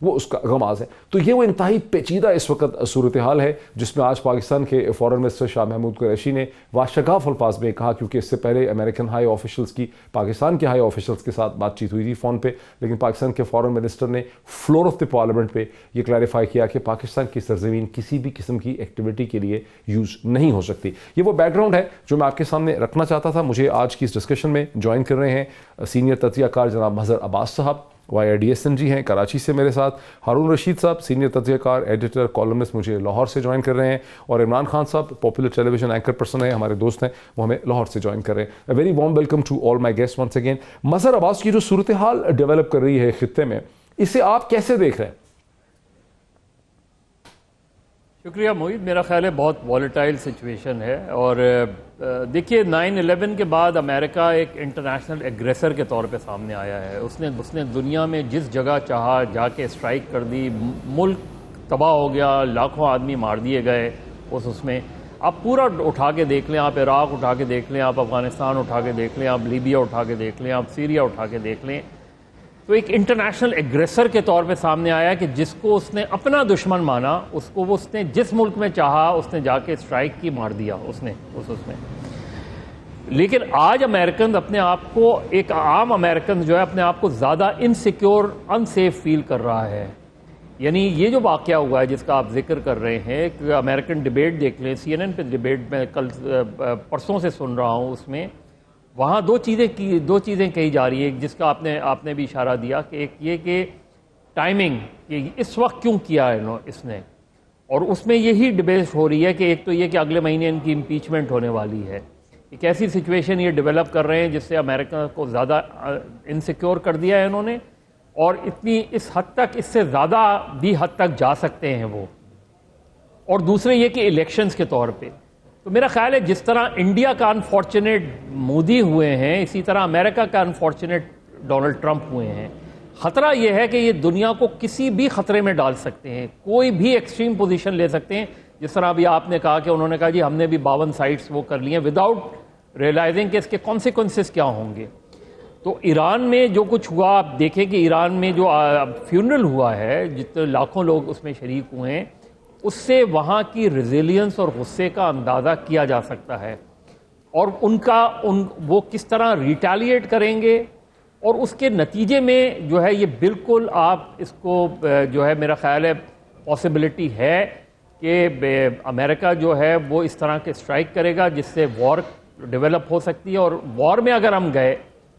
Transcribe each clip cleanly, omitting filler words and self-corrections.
وہ اس کا غماز ہے. تو یہ وہ انتہائی پیچیدہ اس وقت صورتحال ہے جس میں آج پاکستان کے فارن منسٹر شاہ محمود قریشی نے واشگاف الفاظ میں کہا, کیونکہ اس سے پہلے امریکن ہائی آفیشلز کی پاکستان کے ہائی آفیشلز کے ساتھ بات چیت ہوئی تھی فون پہ, لیکن پاکستان کے فارن منسٹر نے فلور آف دی پارلیمنٹ پہ یہ کلیریفائی کیا کہ پاکستان کی سرزمین کسی بھی قسم کی ایکٹیویٹی کے لیے یوز نہیں ہو سکتی. یہ وہ بیک گراؤنڈ ہے جو میں آپ کے سامنے رکھنا چاہتا تھا. مجھے آج کی اس ڈسکشن میں جوائن کر رہے ہیں سینئر تجزیہ کار جناب مظہر عباس صاحب, YIDSN جی ہیں کراچی سے میرے ساتھ, ہارون رشید صاحب سینئر تجزیہ کار ایڈیٹر کالمنسٹ مجھے لاہور سے جوائن کر رہے ہیں, اور عمران خان صاحب پاپولر ٹیلی ویژن اینکر پرسن ہیں, ہمارے دوست ہیں, وہ ہمیں لاہور سے جوائن کر رہے ہیں. Very warm welcome to all my guest once again. Mazhar Abbas کی جو صورتحال ڈیولپ کر رہی ہے خطے میں, اسے آپ کیسے دیکھ رہے ہیں؟ شکریہ موید. میرا خیال ہے بہت والیٹائل سچویشن ہے, اور دیکھیے 9/11 کے بعد امریکہ ایک انٹرنیشنل ایگریسر کے طور پہ سامنے آیا ہے. اس نے دنیا میں جس جگہ چاہا جا کے اسٹرائک کر دی, ملک تباہ ہو گیا, لاکھوں آدمی مار دیے گئے اس میں. آپ پورا اٹھا کے دیکھ لیں, آپ عراق اٹھا کے دیکھ لیں, آپ افغانستان اٹھا کے دیکھ لیں, آپ لیبیا اٹھا کے دیکھ لیں, آپ سیریا اٹھا کے دیکھ لیں, تو ایک انٹرنیشنل ایگریسر کے طور پہ سامنے آیا کہ جس کو اس نے اپنا دشمن مانا, اس نے جس ملک میں چاہا اس نے جا کے اسٹرائک کی, مار دیا اس میں. لیکن آج امریکن اپنے آپ کو, ایک عام امریکن جو ہے اپنے آپ کو زیادہ انسیکیور, انسیف فیل کر رہا ہے. یعنی یہ جو واقعہ ہوا ہے جس کا آپ ذکر کر رہے ہیں, کہ امریکن ڈیبیٹ دیکھ لیں, CNN پہ ڈیبیٹ میں کل پرسوں سے سن رہا ہوں, اس میں وہاں دو چیزیں کہی جا رہی ہیں جس کا آپ نے بھی اشارہ دیا, کہ ایک یہ کہ ٹائمنگ, کہ اس وقت کیوں کیا ہے اس نے, اور اس میں یہی ڈبیٹ ہو رہی ہے کہ ایک تو یہ کہ اگلے مہینے ان کی امپیچمنٹ ہونے والی ہے. ایک ایسی سچویشن یہ ڈیولپ کر رہے ہیں جس سے امریکہ کو زیادہ انسیکیور کر دیا ہے انہوں نے, اور اس حد تک, اس سے زیادہ بھی حد تک جا سکتے ہیں وہ. اور دوسرے یہ کہ الیکشنز کے طور پہ, تو میرا خیال ہے جس طرح انڈیا کا انفارچونیٹ مودی ہوئے ہیں, اسی طرح امریکہ کا انفارچونیٹ ڈونلڈ ٹرمپ ہوئے ہیں. خطرہ یہ ہے کہ یہ دنیا کو کسی بھی خطرے میں ڈال سکتے ہیں, کوئی بھی ایکسٹریم پوزیشن لے سکتے ہیں. جس طرح ابھی آپ نے کہا کہ انہوں نے کہا جی ہم نے بھی 52 سائٹس وہ کر لی ہیں, وداؤٹ ریئلائزنگ کہ اس کے کانسیکوینسز کیا ہوں گے. تو ایران میں جو کچھ ہوا, آپ دیکھیں کہ ایران میں جو فیونرل ہوا ہے, جتنے لاکھوں لوگ اس میں شریک ہوئے ہیں, اس سے وہاں کی ریزیلینس اور غصے کا اندازہ کیا جا سکتا ہے, اور وہ کس طرح ریٹیلیٹ کریں گے, اور اس کے نتیجے میں جو ہے یہ بالکل آپ اس کو جو ہے میرا خیال ہے پاسبلٹی ہے کہ امریکہ جو ہے وہ اس طرح کے اسٹرائک کرے گا جس سے وار ڈیولپ ہو سکتی ہے. اور وار میں اگر ہم گئے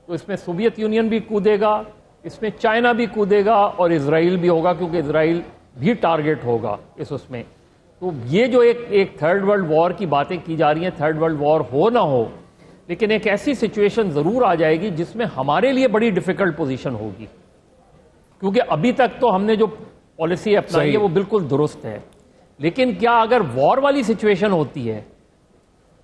تو اس میں سوویت یونین بھی کودے گا, اس میں چائنا بھی کودے گا, اور اسرائیل بھی ہوگا, کیونکہ اسرائیل بھی ٹارگٹ ہوگا اس میں. تو یہ جو ایک تھرڈ ورلڈ وار کی باتیں کی جا رہی ہیں, تھرڈ ورلڈ وار ہو نہ ہو, لیکن ایک ایسی سچویشن ضرور آ جائے گی جس میں ہمارے لیے بڑی ڈیفیکلٹ پوزیشن ہوگی, کیونکہ ابھی تک تو ہم نے جو پالیسی اپنائی ہے وہ بالکل درست ہے. لیکن کیا اگر وار والی سچویشن ہوتی ہے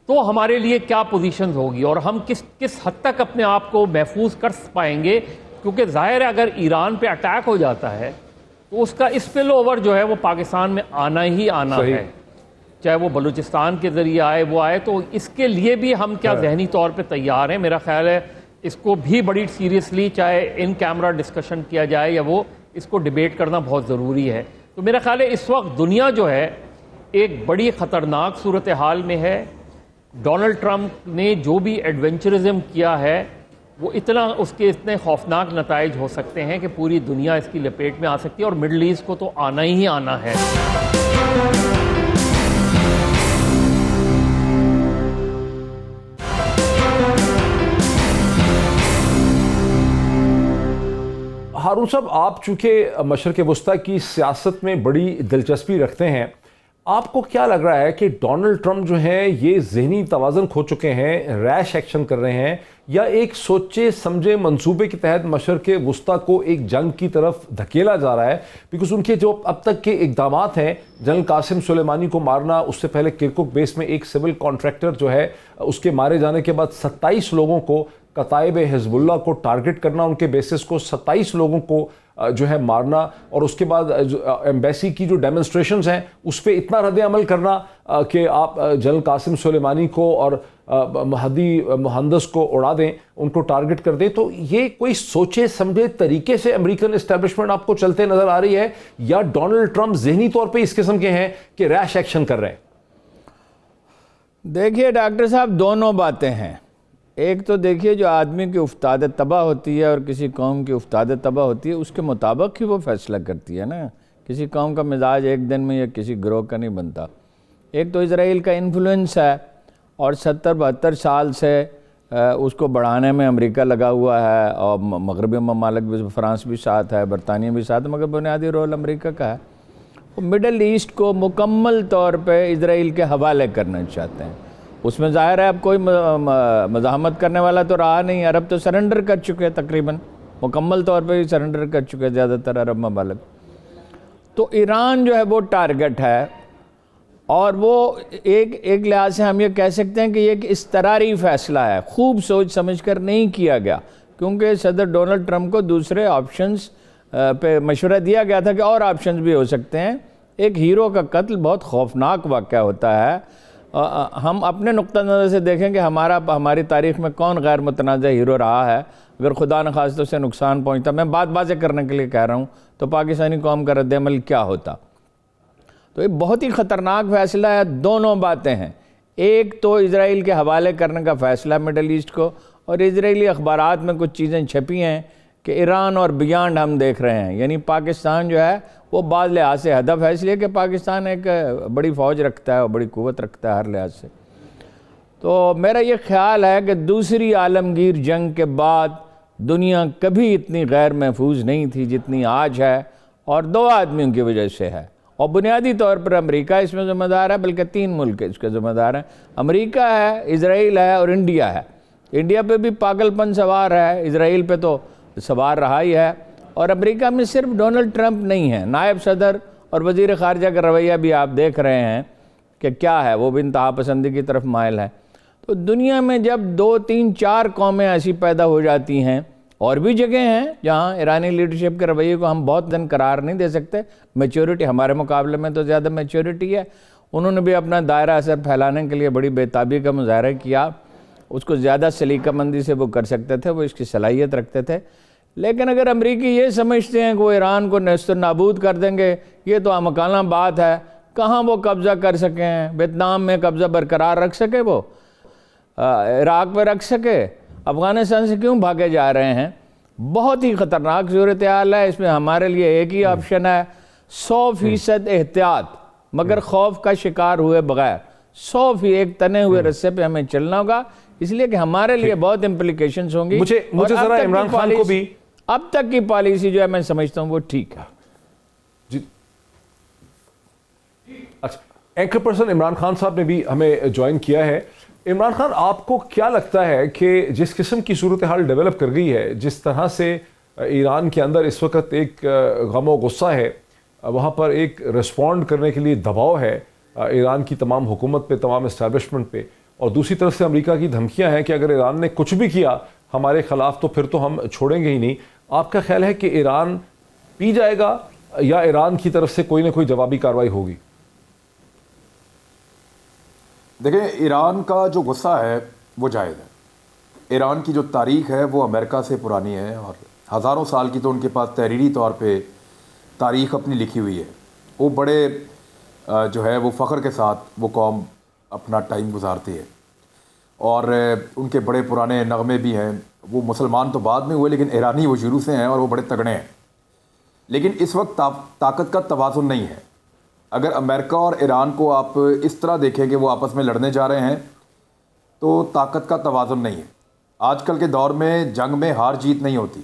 تو ہمارے لیے کیا پوزیشنز ہوگی, اور ہم کس حد تک اپنے آپ کو محفوظ کر پائیں گے. کیونکہ ظاہر ہے اگر ایران پہ اٹیک ہو جاتا ہے تو اس کا اسپل اوور جو ہے وہ پاکستان میں آنا ہی آنا ہے, چاہے وہ بلوچستان کے ذریعے آئے وہ آئے. تو اس کے لیے بھی ہم کیا ذہنی طور پہ تیار ہیں؟ میرا خیال ہے اس کو بھی بڑی سیریسلی, چاہے ان کیمرہ ڈسکشن کیا جائے یا وہ, اس کو ڈیبیٹ کرنا بہت ضروری ہے. تو میرا خیال ہے اس وقت دنیا جو ہے ایک بڑی خطرناک صورتحال میں ہے. ڈونلڈ ٹرمپ نے جو بھی ایڈونچرزم کیا ہے وہ اس کے اتنے خوفناک نتائج ہو سکتے ہیں کہ پوری دنیا اس کی لپیٹ میں آ سکتی ہے, اور مڈل ایسٹ کو تو آنا ہی آنا ہے. ہارون صاحب, آپ چونکہ مشرق وسطیٰ کی سیاست میں بڑی دلچسپی رکھتے ہیں, آپ کو کیا لگ رہا ہے کہ ڈونلڈ ٹرمپ جو ہیں یہ ذہنی توازن کھو چکے ہیں, ریش ایکشن کر رہے ہیں, یا ایک سوچے سمجھے منصوبے کے تحت مشرق وسطیٰ کو ایک جنگ کی طرف دھکیلا جا رہا ہے؟ بیکاز ان کے جو اب تک کے اقدامات ہیں, جنرل قاسم سلیمانی کو مارنا, اس سے پہلے کرکک بیس میں ایک سول کانٹریکٹر جو ہے اس کے مارے جانے کے بعد 27 لوگوں کو کتائب حزب اللہ کو ٹارگٹ کرنا، ان کے بیسس کو 27 لوگوں کو جو ہے مارنا، اور اس کے بعد ایمبیسی کی جو ڈیمنسٹریشنز ہیں اس پہ اتنا رد عمل کرنا کہ آپ جنرل قاسم سلیمانی کو اور مہدی مہندس کو اڑا دیں، ان کو ٹارگٹ کر دیں. تو یہ کوئی سوچے سمجھے طریقے سے امریکن اسٹیبلشمنٹ آپ کو چلتے نظر آ رہی ہے، یا ڈونلڈ ٹرمپ ذہنی طور پہ اس قسم کے ہیں کہ ریش ایکشن کر رہے ہیں؟ دیکھیے ڈاکٹر صاحب، دونوں باتیں ہیں. ایک تو دیکھیے جو آدمی کی افتاد تباہ ہوتی ہے اور کسی قوم کی افتاد تباہ ہوتی ہے، اس کے مطابق ہی وہ فیصلہ کرتی ہے نا. کسی قوم کا مزاج ایک دن میں یا کسی گروہ کا نہیں بنتا. ایک تو اسرائیل کا انفلوئنس ہے، اور 70-72 سال سے اس کو بڑھانے میں امریکہ لگا ہوا ہے، اور مغربی ممالک بھی، فرانس بھی ساتھ ہے، برطانیہ بھی ساتھ ہے، مگر بنیادی رول امریکہ کا ہے. وہ مڈل ایسٹ کو مکمل طور پہ اسرائیل کے حوالے کرنا چاہتے ہیں. اس میں ظاہر ہے اب کوئی مزاحمت کرنے والا تو رہا نہیں. عرب تو سرنڈر کر چکے تقریباً مکمل طور پہ ہی سرنڈر کر چکے زیادہ تر عرب ممالک. تو ایران جو ہے وہ ٹارگٹ ہے، اور وہ ایک لحاظ سے ہم یہ کہہ سکتے ہیں کہ یہ ایک اضطراری فیصلہ ہے، خوب سوچ سمجھ کر نہیں کیا گیا، کیونکہ صدر ڈونلڈ ٹرمپ کو دوسرے آپشنز پہ مشورہ دیا گیا تھا کہ اور آپشنز بھی ہو سکتے ہیں. ایک ہیرو کا قتل بہت خوفناک واقعہ ہوتا ہے. ہم اپنے نقطہ نظر سے دیکھیں کہ ہماری تاریخ میں کون غیر متنازع ہیرو رہا ہے. اگر خدا نخواستہ اسے نقصان پہنچتا، میں بات واضح کرنے کے لیے کہہ رہا ہوں، تو پاکستانی قوم کا رد عمل کیا ہوتا. تو یہ بہت ہی خطرناک فیصلہ ہے. دونوں باتیں ہیں. ایک تو اسرائیل کے حوالے کرنے کا فیصلہ مڈل ایسٹ کو، اور اسرائیلی اخبارات میں کچھ چیزیں چھپی ہیں کہ ایران اور بیانڈ ہم دیکھ رہے ہیں. یعنی پاکستان جو ہے وہ بعض لحاظ سے ہدف ہے، اس لیے کہ پاکستان ایک بڑی فوج رکھتا ہے اور بڑی قوت رکھتا ہے ہر لحاظ سے. تو میرا یہ خیال ہے کہ دوسری عالمگیر جنگ کے بعد دنیا کبھی اتنی غیر محفوظ نہیں تھی جتنی آج ہے، اور 2 آدمیوں کی وجہ سے ہے. اور بنیادی طور پر امریکہ اس میں ذمہ دار ہے، بلکہ 3 ملک اس کے ذمہ دار ہیں. امریکہ ہے، اسرائیل ہے، اور انڈیا ہے. انڈیا پہ بھی پاگل پن سوار ہے، اسرائیل پہ تو سوار رہا ہی ہے. اور امریکہ میں صرف ڈونلڈ ٹرمپ نہیں ہے، نائب صدر اور وزیر خارجہ کا رویہ بھی آپ دیکھ رہے ہیں کہ کیا ہے، وہ بھی انتہا پسندی کی طرف مائل ہے. تو دنیا میں جب 2, 3, 4 قومیں ایسی پیدا ہو جاتی ہیں، اور بھی جگہ ہیں جہاں ایرانی لیڈرشپ کے رویے کو ہم بہت دن قرار نہیں دے سکتے. میچورٹی ہمارے مقابلے میں تو زیادہ میچورٹی ہے. انہوں نے بھی اپنا دائرہ اثر پھیلانے کے لیے بڑی بے تابی کا مظاہرہ کیا. اس کو زیادہ سلیقہ مندی سے وہ کر سکتے تھے، وہ اس کی صلاحیت رکھتے تھے. لیکن اگر امریکی یہ سمجھتے ہیں کہ وہ ایران کو نیست و نابود کر دیں گے، یہ تو امکانہ بات ہے. کہاں وہ قبضہ کر سکے ہیں؟ ویتنام میں قبضہ برقرار رکھ سکے، وہ عراق پہ رکھ سکے، افغانستان سے کیوں بھاگے جا رہے ہیں؟ بہت ہی خطرناک صورتحال ہے. اس میں ہمارے لیے ایک ہی آپشن ہے، 100% احتیاط مگر خوف کا شکار ہوئے بغیر. 100% تنے ہوئے رسے پہ ہمیں چلنا ہوگا، اس لیے کہ ہمارے لیے بہت امپلیکیشنز ہوں گی. مجھے ذرا عمران خان کو بھی، اب تک کی پالیسی جو ہے میں سمجھتا ہوں وہ ٹھیک ہے. جی اچھا، اینکر پرسن عمران خان صاحب نے بھی ہمیں جوائن کیا ہے. عمران خان، آپ کو کیا لگتا ہے کہ جس قسم کی صورتحال ڈیولپ کر گئی ہے، جس طرح سے ایران کے اندر اس وقت ایک غم و غصہ ہے، وہاں پر ایک ریسپونڈ کرنے کے لیے دباؤ ہے ایران کی تمام حکومت پہ، تمام اسٹیبلشمنٹ پہ، اور دوسری طرف سے امریکہ کی دھمکیاں ہیں کہ اگر ایران نے کچھ بھی کیا ہمارے خلاف تو پھر تو ہم چھوڑیں گے ہی نہیں. آپ کا خیال ہے کہ ایران پی جائے گا یا ایران کی طرف سے کوئی نہ کوئی جوابی کارروائی ہوگی؟ دیکھیں، ایران کا جو غصہ ہے وہ جائز ہے. ایران کی جو تاریخ ہے وہ امریکہ سے پرانی ہے، اور ہزاروں سال کی تو ان کے پاس تحریری طور پہ تاریخ اپنی لکھی ہوئی ہے. وہ بڑے جو ہے وہ فخر کے ساتھ وہ قوم اپنا ٹائم گزارتی ہے، اور ان کے بڑے پرانے نغمے بھی ہیں. وہ مسلمان تو بعد میں ہوئے، لیکن ایرانی وہ شروع سے ہیں اور وہ بڑے تگڑے ہیں. لیکن اس وقت طاقت کا توازن نہیں ہے. اگر امریکہ اور ایران کو آپ اس طرح دیکھیں کہ وہ آپس میں لڑنے جا رہے ہیں تو طاقت کا توازن نہیں ہے. آج کل کے دور میں جنگ میں ہار جیت نہیں ہوتی،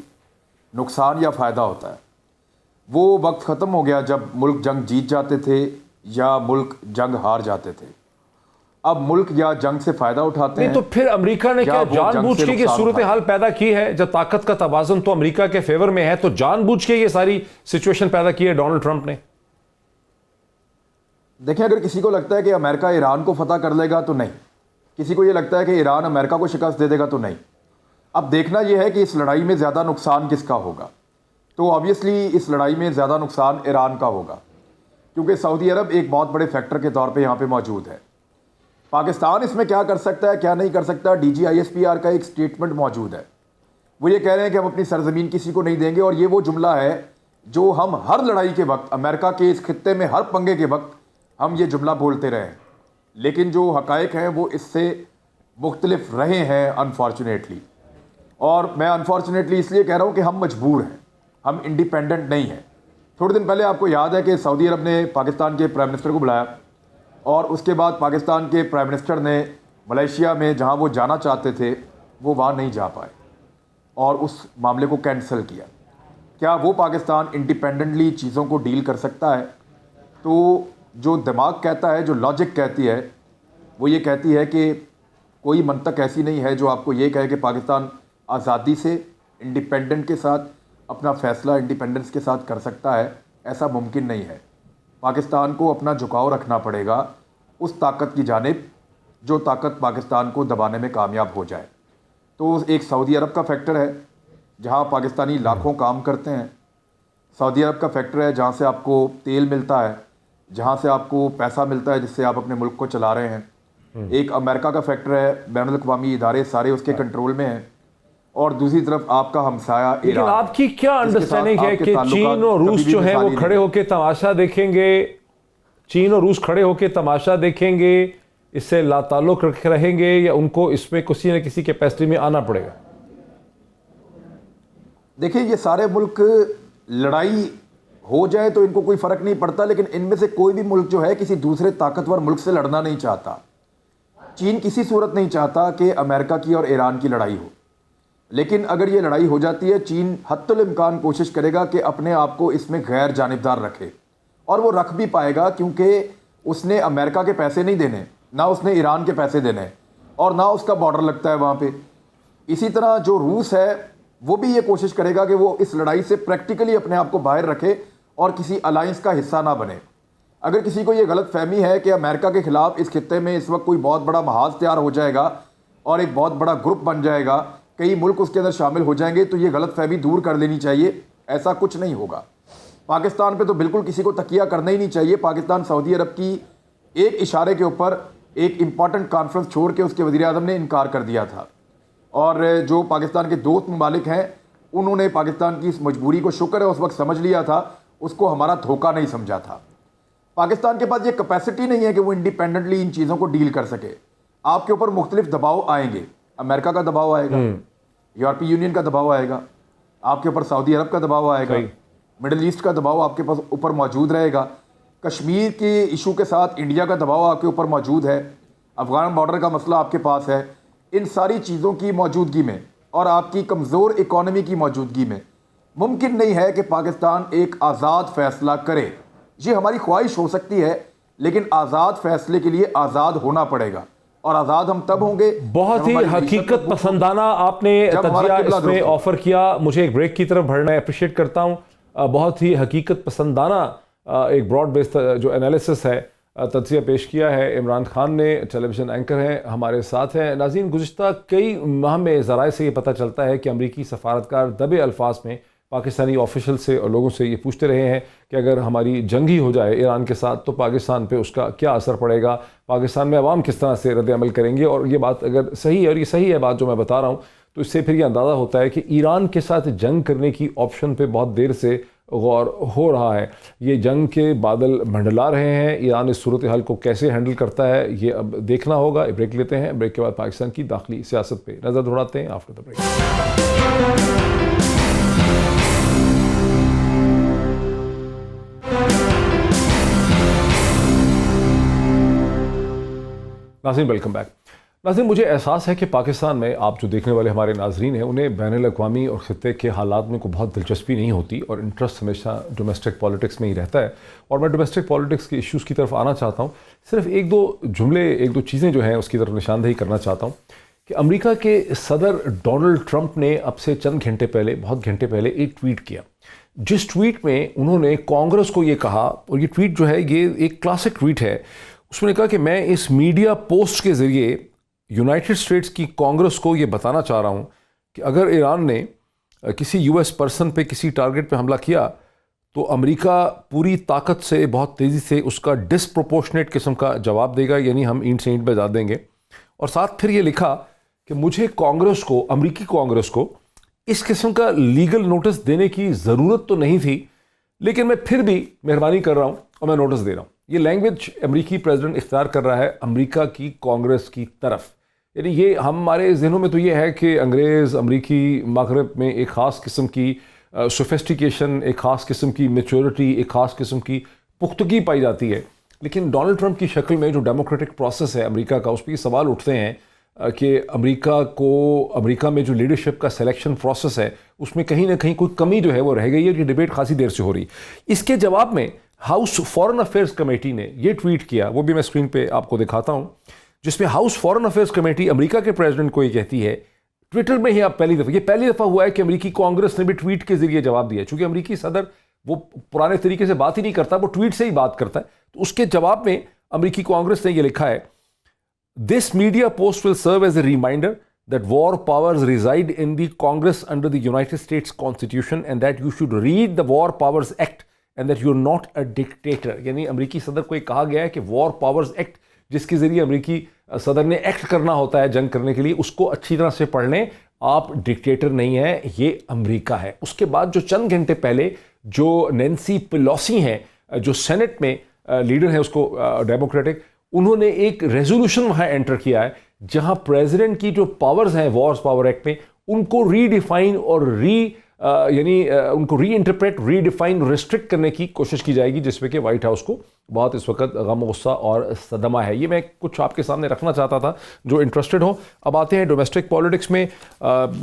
نقصان یا فائدہ ہوتا ہے. وہ وقت ختم ہو گیا جب ملک جنگ جیت جاتے تھے یا ملک جنگ ہار جاتے تھے. اب ملک یا جنگ سے فائدہ اٹھاتے ہیں. تو پھر امریکہ نے کیا جان بوجھ کے یہ صورتحال پیدا کی ہے؟ جب طاقت کا توازن تو امریکہ کے فیور میں ہے، تو جان بوجھ کے یہ ساری سچویشن پیدا کی ہے ڈونلڈ ٹرمپ نے؟ دیکھیں، اگر کسی کو لگتا ہے کہ امریکہ ایران کو فتح کر لے گا تو نہیں. کسی کو یہ لگتا ہے کہ ایران امریکہ کو شکست دے دے گا تو نہیں. اب دیکھنا یہ ہے کہ اس لڑائی میں زیادہ نقصان کس کا ہوگا. تو آبویسلی اس لڑائی میں زیادہ نقصان ایران کا ہوگا, کیونکہ سعودی عرب ایک بہت بڑے فیکٹر کے طور پہ یہاں پہ موجود ہے. پاکستان اس میں کیا کر سکتا ہے کیا نہیں کر سکتا, DGISPR کا ایک سٹیٹمنٹ موجود ہے. وہ یہ کہہ رہے ہیں کہ ہم اپنی سرزمین کسی کو نہیں دیں گے, اور یہ وہ جملہ ہے جو ہم ہر لڑائی کے وقت, امریکہ کے اس خطے میں ہر پنگے کے وقت ہم یہ جملہ بولتے رہے ہیں. لیکن جو حقائق ہیں وہ اس سے مختلف رہے ہیں انفارچونیٹلی. اور میں انفارچونیٹلی اس لیے کہہ رہا ہوں کہ ہم مجبور ہیں, ہم انڈیپینڈنٹ نہیں ہیں. تھوڑے دن پہلے آپ کو یاد ہے کہ سعودی عرب نے پاکستان کے پرائم منسٹر کو بلایا, اور اس کے بعد پاکستان کے پرائم منسٹر نے ملیشیا میں جہاں وہ جانا چاہتے تھے وہ وہاں نہیں جا پائے اور اس معاملے کو کینسل کیا. کیا وہ پاکستان انڈیپینڈنٹلی چیزوں کو ڈیل کر سکتا ہے؟ تو جو دماغ کہتا ہے, جو لاجک کہتی ہے, وہ یہ کہتی ہے کہ کوئی منطق ایسی نہیں ہے جو آپ کو یہ کہے کہ پاکستان آزادی سے انڈیپینڈنٹ کے ساتھ اپنا فیصلہ انڈیپینڈنس کے ساتھ کر سکتا ہے. ایسا ممکن نہیں ہے. پاکستان کو اپنا جھکاؤ رکھنا پڑے گا اس طاقت کی جانب جو طاقت پاکستان کو دبانے میں کامیاب ہو جائے. تو ایک سعودی عرب کا فیکٹر ہے جہاں پاکستانی لاکھوں کام کرتے ہیں. سعودی عرب کا فیکٹر ہے جہاں سے آپ کو تیل ملتا ہے, جہاں سے آپ کو پیسہ ملتا ہے جس سے آپ اپنے ملک کو چلا رہے ہیں. ایک امریکہ کا فیکٹر ہے, بین الاقوامی ادارے سارے اس کے کنٹرول میں ہیں. اور دوسری طرف آپ کا ہمسایہ ایران. لیکن آپ کی کیا انڈرسٹینڈنگ ہے کہ چین اور روس جو ہیں وہ کھڑے ہو کے تماشا دیکھیں گے, چین اور روس کھڑے ہو کے تماشا دیکھیں گے, اس سے لا تعلق رہیں گے, یا ان کو اس میں کسی نہ کسی کیپیسٹی میں آنا پڑے گا؟ دیکھیں یہ سارے ملک لڑائی ہو جائے تو ان کو کوئی فرق نہیں پڑتا, لیکن ان میں سے کوئی بھی ملک جو ہے کسی دوسرے طاقتور ملک سے لڑنا نہیں چاہتا. چین کسی صورت نہیں چاہتا کہ امریکہ کی اور ایران کی لڑائی ہو, لیکن اگر یہ لڑائی ہو جاتی ہے چین حتی الامکان کوشش کرے گا کہ اپنے آپ کو اس میں غیر جانبدار رکھے, اور وہ رکھ بھی پائے گا کیونکہ اس نے امریکہ کے پیسے نہیں دینے, نہ اس نے ایران کے پیسے دینے, اور نہ اس کا بارڈر لگتا ہے وہاں پہ. اسی طرح جو روس ہے وہ بھی یہ کوشش کرے گا کہ وہ اس لڑائی سے پریکٹیکلی اپنے آپ کو باہر رکھے اور کسی الائنس کا حصہ نہ بنے. اگر کسی کو یہ غلط فہمی ہے کہ امریکہ کے خلاف اس خطے میں اس وقت کوئی بہت بڑا محاذ تیار ہو جائے گا اور ایک بہت بڑا گروپ بن جائے گا, کئی ملک اس کے اندر شامل ہو جائیں گے, تو یہ غلط فہمی دور کر لینی چاہیے. ایسا کچھ نہیں ہوگا. پاکستان پہ تو بالکل کسی کو تکیہ کرنا ہی نہیں چاہیے. پاکستان سعودی عرب کی ایک اشارے کے اوپر ایک امپورٹنٹ کانفرنس چھوڑ کے اس کے وزیر اعظم نے انکار کر دیا تھا, اور جو پاکستان کے دوست ممالک ہیں انہوں نے پاکستان کی اس مجبوری کو شکر ہے اس وقت سمجھ لیا تھا, اس کو ہمارا دھوکہ نہیں سمجھا تھا. پاکستان کے پاس یہ کیپیسٹی نہیں ہے کہ وہ انڈیپینڈنٹلی ان چیزوں کو ڈیل کر سکے. آپ کے اوپر مختلف دباؤ آئیں گے, امریکہ کا دباؤ آئے گا, یورپی یونین کا دباؤ آئے گا, آپ کے اوپر سعودی عرب کا دباؤ آئے گا, مڈل ایسٹ کا دباؤ آپ کے پاس اوپر موجود رہے گا, کشمیر کے ایشو کے ساتھ انڈیا کا دباؤ آپ کے اوپر موجود ہے, افغان بارڈر کا مسئلہ آپ کے پاس ہے. ان ساری چیزوں کی موجودگی میں اور آپ کی کمزور اکانومی کی موجودگی میں ممکن نہیں ہے کہ پاکستان ایک آزاد فیصلہ کرے. یہ ہماری خواہش ہو سکتی ہے, لیکن آزاد فیصلے کے لیے آزاد ہونا پڑے گا, اور آزاد ہم تب ہوں گے. بہت ہی حقیقت پسندانہ آپ نے تجزیہ اس میں آفر کیا. مجھے ایک بریک کی طرف بڑھنا اپریشیٹ کرتا ہوں. بہت ہی حقیقت پسندانہ ایک براڈ بیس جو انالیسس ہے, تجزیہ پیش کیا ہے عمران خان نے, ٹیلی ویژن اینکر ہیں, ہمارے ساتھ ہیں. ناظرین, گزشتہ کئی ماہ میں ذرائع سے یہ پتہ چلتا ہے کہ امریکی سفارتکار دبے الفاظ میں پاکستانی آفیشل سے اور لوگوں سے یہ پوچھتے رہے ہیں کہ اگر ہماری جنگ ہی ہو جائے ایران کے ساتھ تو پاکستان پہ اس کا کیا اثر پڑے گا, پاکستان میں عوام کس طرح سے رد عمل کریں گے. اور یہ بات اگر صحیح ہے, اور یہ صحیح ہے بات جو میں بتا رہا ہوں, تو اس سے پھر یہ اندازہ ہوتا ہے کہ ایران کے ساتھ جنگ کرنے کی آپشن پہ بہت دیر سے غور ہو رہا ہے. یہ جنگ کے بادل منڈلا رہے ہیں, ایران اس صورتحال کو کیسے ہینڈل کرتا ہے یہ اب دیکھنا ہوگا. بریک لیتے ہیں, بریک کے بعد پاکستان کی داخلی سیاست پہ نظر دوڑاتے ہیں آفٹر دا بریک. ناظرین ویلکم بیک. ناظرین, مجھے احساس ہے کہ پاکستان میں آپ جو دیکھنے والے ہمارے ناظرین ہیں انہیں بین الاقوامی اور خطے کے حالات میں کوئی بہت دلچسپی نہیں ہوتی, اور انٹرسٹ ہمیشہ ڈومیسٹک پالیٹکس میں ہی رہتا ہے. اور میں ڈومیسٹک پالیٹکس کے ایشوز کی طرف آنا چاہتا ہوں. صرف ایک دو چیزیں جو ہیں اس کی طرف نشاندہی کرنا چاہتا ہوں کہ امریکہ کے صدر ڈونلڈ ٹرمپ نے اب سے بہت گھنٹے پہلے ایک ٹویٹ کیا, جس ٹویٹ میں انہوں نے کانگریس کو یہ کہا, اور یہ ٹویٹ جو ہے یہ ایک کلاسک ٹویٹ ہے. اس نے کہا کہ میں اس میڈیا پوسٹ کے ذریعے یونائٹڈ اسٹیٹس کی کانگریس کو یہ بتانا چاہ رہا ہوں کہ اگر ایران نے کسی یو ایس پرسن پہ کسی ٹارگٹ پہ حملہ کیا تو امریکہ پوری طاقت سے بہت تیزی سے اس کا ڈسپروپورشنیٹ قسم کا جواب دے گا، یعنی ہم اینٹ سے اینٹ بجا دیں گے. اور ساتھ پھر یہ لکھا کہ مجھے کانگریس کو، امریکی کانگریس کو اس قسم کا لیگل نوٹس دینے کی ضرورت تو نہیں تھی، لیکن میں پھر بھی مہربانی کر رہا ہوں اور میں نوٹس دے رہا ہوں. یہ لینگویج امریکی پریزیڈنٹ اختیار کر رہا ہے امریکہ کی کانگریس کی طرف. یعنی یہ ہمارے ذہنوں میں تو یہ ہے کہ انگریز، امریکی مغرب میں ایک خاص قسم کی سوفیسٹیکیشن، ایک خاص قسم کی میچورٹی، ایک خاص قسم کی پختگی پائی جاتی ہے. لیکن ڈونلڈ ٹرمپ کی شکل میں جو ڈیموکریٹک پروسیس ہے امریکہ کا، اس پہ یہ سوال اٹھتے ہیں کہ امریکہ میں جو لیڈرشپ کا سلیکشن پروسیس ہے اس میں کہیں نہ کہیں کوئی کمی جو ہے وہ رہ گئی ہے. یہ ڈیبیٹ خاصی دیر سے ہو رہی. اس کے جواب میں ہاؤس فارن افیئرز کمیٹی نے یہ ٹویٹ کیا، وہ بھی میں اسکرین پہ آپ کو دکھاتا ہوں، جس میں ہاؤس فارن افیئرز کمیٹی امریکہ کے پریزیڈنٹ کو یہ کہتی ہے، ٹویٹر میں ہی آپ پہلی دفعہ ہوا ہے کہ امریکی کانگریس نے بھی ٹویٹ کے ذریعے جواب دیا. چونکہ امریکی صدر وہ پرانے طریقے سے بات ہی نہیں کرتا، وہ ٹویٹ سے ہی بات کرتا ہے. تو اس کے جواب میں امریکی کانگریس نے یہ لکھا ہے، This media post will serve as a reminder that war powers reside in the Congress under the United States Constitution and that you should read the War Powers Act and that you're not a dictator. یعنی امریکی صدر کو یہ کہا گیا ہے کہ War Powers Act جس کے ذریعے امریکی صدر نے ایکٹ کرنا ہوتا ہے جنگ کرنے کے لیے، اس کو اچھی طرح سے پڑھ لیں. آپ ڈکٹیٹر نہیں ہیں، یہ امریکہ ہے. اس کے بعد جو چند گھنٹے پہلے جو نینسی پیلوسی ہیں، جو سینٹ میں لیڈر ہیں اس کو ڈیموکریٹک، انہوں نے ایک ریزولوشن وہاں انٹر کیا ہے جہاں پریزیڈنٹ کی جو پاورز ہیں وارز پاور ایکٹ میں، ان کو ری ڈیفائن اور ان کو ری انٹرپریٹ، ری ڈیفائن، ریسٹرکٹ کرنے کی کوشش کی جائے گی، جس میں کہ وائٹ ہاؤس کو بہت اس وقت غم و غصہ اور صدمہ ہے. یہ میں کچھ آپ کے سامنے رکھنا چاہتا تھا جو انٹرسٹڈ ہوں. اب آتے ہیں ڈومیسٹک پالیٹکس میں.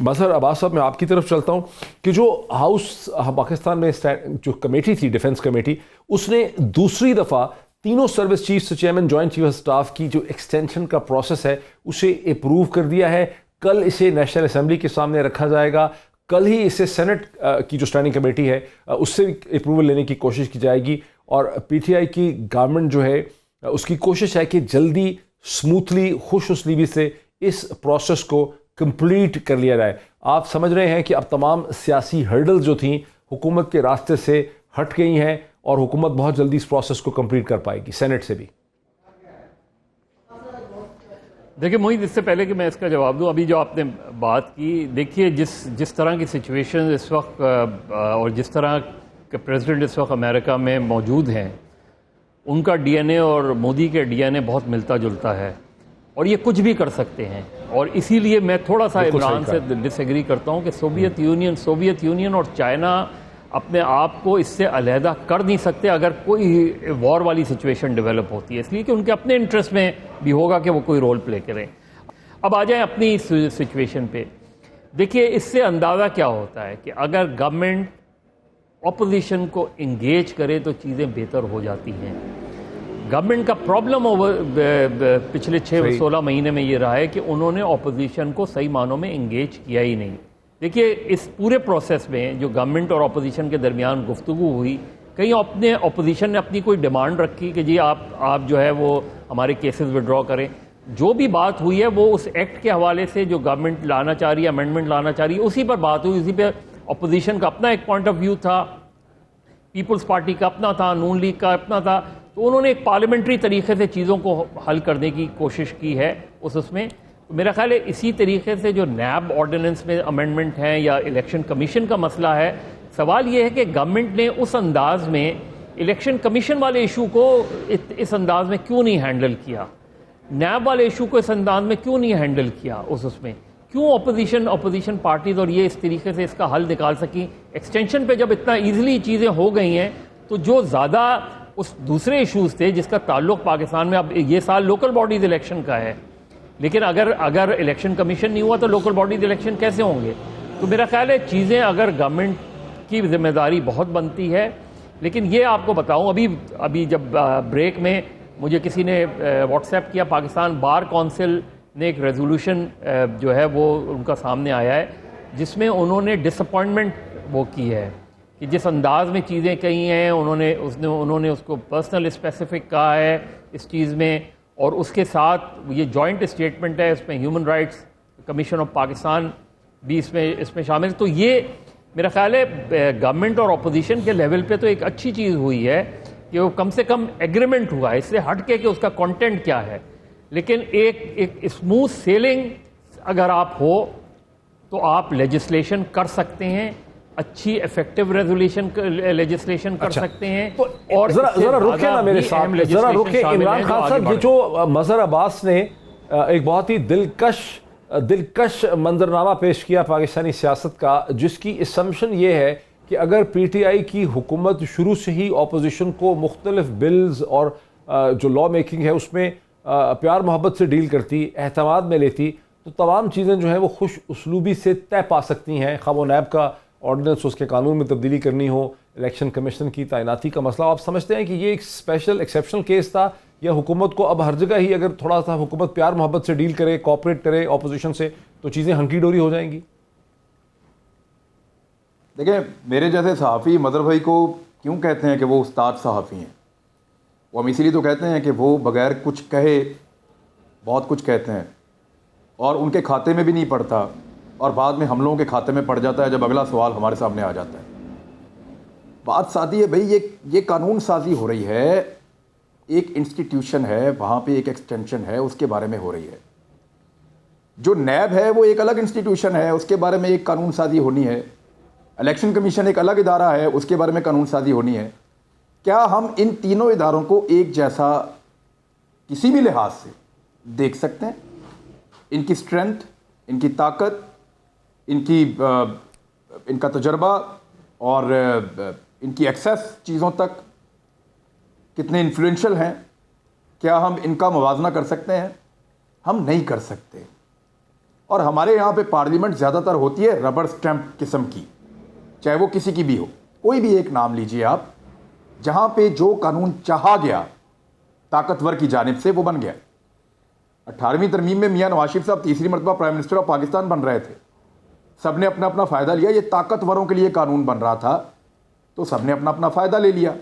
مظہر عباس صاحب، میں آپ کی طرف چلتا ہوں کہ جو ہاؤس پاکستان میں جو کمیٹی تھی، ڈیفنس کمیٹی، اس نے دوسری دفعہ تینوں سروس چیف سے chairman joint chief of staff کی جو ایکسٹینشن کا پروسیس ہے اسے اپروو کر دیا ہے. کل اسے نیشنل اسمبلی کے سامنے رکھا جائے گا. کل ہی اسے سینٹ کی جو اسٹینڈنگ کمیٹی ہے اس سے اپروول لینے کی کوشش کی جائے گی. اور پی ٹی آئی کی گورنمنٹ جو ہے اس کی کوشش ہے کہ جلدی، اسموتھلی، خوش اسلیبی سے اس پروسیس کو کمپلیٹ کر لیا جائے. آپ سمجھ رہے ہیں کہ اب تمام سیاسی ہرڈل جو تھیں حکومت کے راستے سے ہٹ گئی ہیں اور حکومت بہت جلدی اس پروسیس کو کمپلیٹ کر پائے گی سینٹ سے بھی. دیکھیے محیط، اس سے پہلے کہ میں اس کا جواب دوں، ابھی جو آپ نے بات کی، دیکھیے جس طرح کی سچویشن اس وقت اور جس طرح کے پریزیڈنٹ اس وقت امریکہ میں موجود ہیں، ان کا ڈی این اے اور مودی کے ڈی این اے بہت ملتا جلتا ہے اور یہ کچھ بھی کر سکتے ہیں. اور اسی لیے میں تھوڑا سا عمران سے ڈس ایگری کرتا ہوں کہ سوویت یونین اور چائنا اپنے آپ کو اس سے علیحدہ کر نہیں سکتے اگر کوئی وار والی سچویشن ڈیولپ ہوتی ہے، اس لیے کہ ان کے اپنے انٹرسٹ میں بھی ہوگا کہ وہ کوئی رول پلے کریں. اب آ جائیں اپنی سچویشن پہ. دیکھیے اس سے اندازہ کیا ہوتا ہے کہ اگر گورنمنٹ اپوزیشن کو انگیج کرے تو چیزیں بہتر ہو جاتی ہیں. گورنمنٹ کا پرابلم پچھلے 6-16 مہینے میں یہ رہا ہے کہ انہوں نے اپوزیشن کو صحیح معنوں میں انگیج کیا ہی نہیں. دیکھیے اس پورے پروسیس میں جو گورنمنٹ اور اپوزیشن کے درمیان گفتگو ہوئی، کہیں اپوزیشن نے اپنی کوئی ڈیمانڈ رکھی کہ جی آپ جو ہے وہ ہمارے کیسز وڈرا کریں. جو بھی بات ہوئی ہے وہ اس ایکٹ کے حوالے سے جو گورنمنٹ لانا چاہ رہی ہے، امینڈمنٹ لانا چاہ رہی ہے، اسی پر بات ہوئی. اسی پہ اپوزیشن کا اپنا ایک پوائنٹ آف ویو تھا، پیپلز پارٹی کا اپنا تھا، نون لیگ کا اپنا تھا. تو انہوں نے ایک پارلیمنٹری طریقے سے چیزوں کو حل کرنے کی کوشش کی ہے اس میں. میرا خیال ہے اسی طریقے سے جو نیب آرڈیننس میں امینڈمنٹ ہیں یا الیکشن کمیشن کا مسئلہ ہے، سوال یہ ہے کہ گورنمنٹ نے اس انداز میں الیکشن کمیشن والے ایشو کو اس انداز میں کیوں نہیں ہینڈل کیا، نیب والے ایشو کو اس انداز میں کیوں نہیں ہینڈل کیا. اس میں کیوں اپوزیشن پارٹیز اور یہ اس طریقے سے اس کا حل نکال سکیں. ایکسٹینشن پہ جب اتنا ایزیلی چیزیں ہو گئی ہیں تو جو زیادہ اس دوسرے ایشوز تھے جس کا تعلق پاکستان میں، اب یہ سال لوکل باڈیز الیکشن کا ہے، لیکن اگر الیکشن کمیشن نہیں ہوا تو لوکل باڈیز الیکشن کیسے ہوں گے. تو میرا خیال ہے چیزیں اگر گورنمنٹ کی ذمہ داری بہت بنتی ہے. لیکن یہ آپ کو بتاؤں، ابھی جب بریک میں مجھے کسی نے واٹس ایپ کیا، پاکستان بار کونسل نے ایک ریزولوشن جو ہے وہ ان کا سامنے آیا ہے جس میں انہوں نے ڈس اپوائنٹمنٹ وہ کی ہے کہ جس انداز میں چیزیں کہی ہیں انہوں نے اس کو پرسنل اسپیسیفک کہا ہے اس چیز میں. اور اس کے ساتھ یہ جوائنٹ اسٹیٹمنٹ ہے، اس میں human rights commission of Pakistan بھی اس میں شامل. تو یہ میرا خیال ہے گورنمنٹ اور اپوزیشن کے لیول پہ تو ایک اچھی چیز ہوئی ہے کہ وہ کم سے کم ایگریمنٹ ہوا ہے, اس سے ہٹ کے کہ اس کا کانٹینٹ کیا ہے. لیکن ایک اسموتھ سیلنگ اگر آپ ہو تو آپ لیجسلیشن کر سکتے ہیں, اچھی افیکٹو ریزولیشن لیجسلیشن کر سکتے ہیں. اور ذرا رکے نا میرے ساتھ, ذرا رکے عمران خان صاحب. یہ جو مظہر عباس نے ایک بہت ہی دلکش منظرنامہ پیش کیا پاکستانی سیاست کا, جس کی اسمپشن یہ ہے کہ اگر پی ٹی آئی کی حکومت شروع سے ہی اپوزیشن کو مختلف بلز اور جو لا میکنگ ہے اس میں پیار محبت سے ڈیل کرتی, اعتماد میں لیتی, تو تمام چیزیں جو ہیں وہ خوش اسلوبی سے طے پا سکتی ہیں. خواہ وہ نیب کا آرڈیننس اس کے قانون میں تبدیلی کرنی ہو, الیکشن کمیشن کی تعیناتی کا مسئلہ. آپ سمجھتے ہیں کہ یہ ایک اسپیشل ایکسیپشنل کیس تھا, یا حکومت کو اب ہر جگہ ہی اگر تھوڑا سا حکومت پیار محبت سے ڈیل کرے, کوآپریٹ کرے اپوزیشن سے, تو چیزیں ہنکی ڈوری ہو جائیں گی؟ دیکھیں, میرے جیسے صحافی مظہر بھائی کو کیوں کہتے ہیں کہ وہ استاد صحافی ہیں؟ وہ ہم اسی لیے تو کہتے ہیں کہ وہ بغیر کچھ کہے بہت کچھ کہتے ہیں, اور ان کے کھاتے میں بھی نہیں پڑتا, اور بعد میں ہم لوگوں کے کھاتے میں پڑ جاتا ہے جب اگلا سوال ہمارے سامنے آ جاتا ہے. بات سادی ہے بھائی, یہ قانون سازی ہو رہی ہے, ایک انسٹیٹیوشن ہے, وہاں پہ ایک ایکسٹینشن ہے, اس کے بارے میں ہو رہی ہے. جو نیب ہے وہ ایک الگ انسٹیٹیوشن ہے, اس کے بارے میں ایک قانون سازی ہونی ہے. الیکشن کمیشن ایک الگ ادارہ ہے, اس کے بارے میں قانون سازی ہونی ہے. کیا ہم ان تینوں اداروں کو ایک جیسا کسی بھی لحاظ سے دیکھ سکتے ہیں؟ ان کی اسٹرینتھ, ان کی طاقت, ان کا تجربہ اور ان کی ایکسیس چیزوں تک کتنے انفلوئنشل ہیں, کیا ہم ان کا موازنہ کر سکتے ہیں؟ ہم نہیں کر سکتے. اور ہمارے یہاں پہ پارلیمنٹ زیادہ تر ہوتی ہے ربڑ اسٹیمپ قسم کی, چاہے وہ کسی کی بھی ہو. کوئی بھی ایک نام لیجئے آپ, جہاں پہ جو قانون چاہا گیا طاقتور کی جانب سے وہ بن گیا. 18ویں ترمیم میں میاں نواز شریف صاحب تیسری مرتبہ پرائم منسٹر آف پاکستان بن رہے تھے, سب نے اپنا اپنا فائدہ لیا. یہ طاقتوروں کے لیے قانون بن رہا تھا تو سب نے اپنا اپنا فائدہ لے لیا.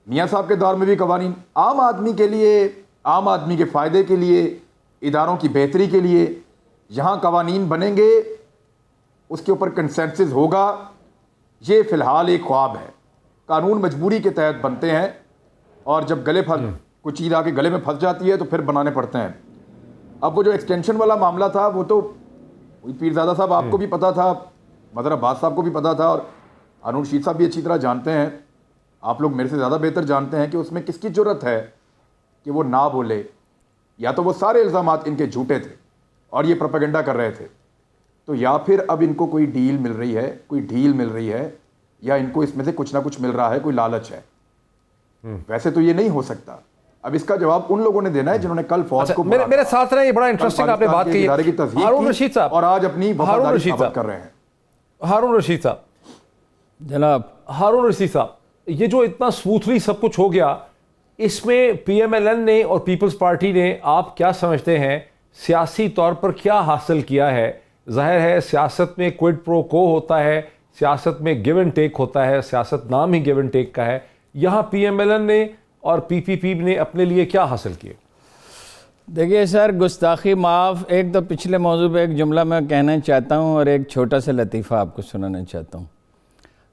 میاں صاحب کے دور میں بھی قوانین عام آدمی کے لیے, عام آدمی کے فائدے کے لیے, اداروں کی بہتری کے لیے یہاں قوانین بنیں گے, اس کے اوپر کنسنسس ہوگا. یہ فی الحال ایک خواب ہے. قانون مجبوری کے تحت بنتے ہیں, اور جب کوئی چیز آ کے گلے میں پھنس جاتی ہے تو پھر بنانے پڑتے ہیں. اب وہ جو ایکسٹینشن والا معاملہ تھا وہ تو پیرزادہ صاحب آپ کو بھی پتا تھا, مظہر عباس صاحب کو بھی پتا تھا, اور ہارون رشید صاحب بھی اچھی طرح جانتے ہیں. آپ لوگ میرے سے زیادہ بہتر جانتے ہیں کہ اس میں کس کی جرت ہے کہ وہ نہ بولے. یا تو وہ سارے الزامات ان کے جھوٹے تھے اور یہ پروپیگنڈا کر رہے تھے, تو یا پھر اب ان کو کوئی ڈیل مل رہی ہے, کوئی ڈھیل مل رہی ہے, یا ان کو اس میں سے کچھ نہ کچھ مل رہا ہے, کوئی لالچ ہے. ویسے تو یہ نہیں ہو سکتا. اب اس کا جواب ان لوگوں نے دینا ہے جنہوں نے کل فوج کو میرے ساتھ رہے. یہ بڑا انٹرسٹنگ آپ نے بات کی ہارون رشید صاحب, اور آج اپنی وفاداری ثابت کر رہے ہیں. ہارون رشید صاحب, جناب ہارون رشید صاحب, یہ جو اتنا سموتھلی سب کچھ ہو گیا, اس میں پی ایم ایل این نے اور پیپلز پارٹی نے آپ کیا سمجھتے ہیں سیاسی طور پر کیا حاصل کیا ہے؟ ظاہر ہے سیاست میں کوئڈ پرو کو ہوتا ہے, سیاست میں گیو اینڈ ٹیک ہوتا ہے, سیاست نام ہی گیو اینڈ ٹیک کا ہے. یہاں پی ایم ایل این نے اور پی پی پی نے اپنے لیے کیا حاصل کیے؟ دیکھیے سر, گستاخی معاف. ایک تو پچھلے موضوع پہ ایک جملہ میں کہنا چاہتا ہوں اور ایک چھوٹا سا لطیفہ آپ کو سنانا چاہتا ہوں.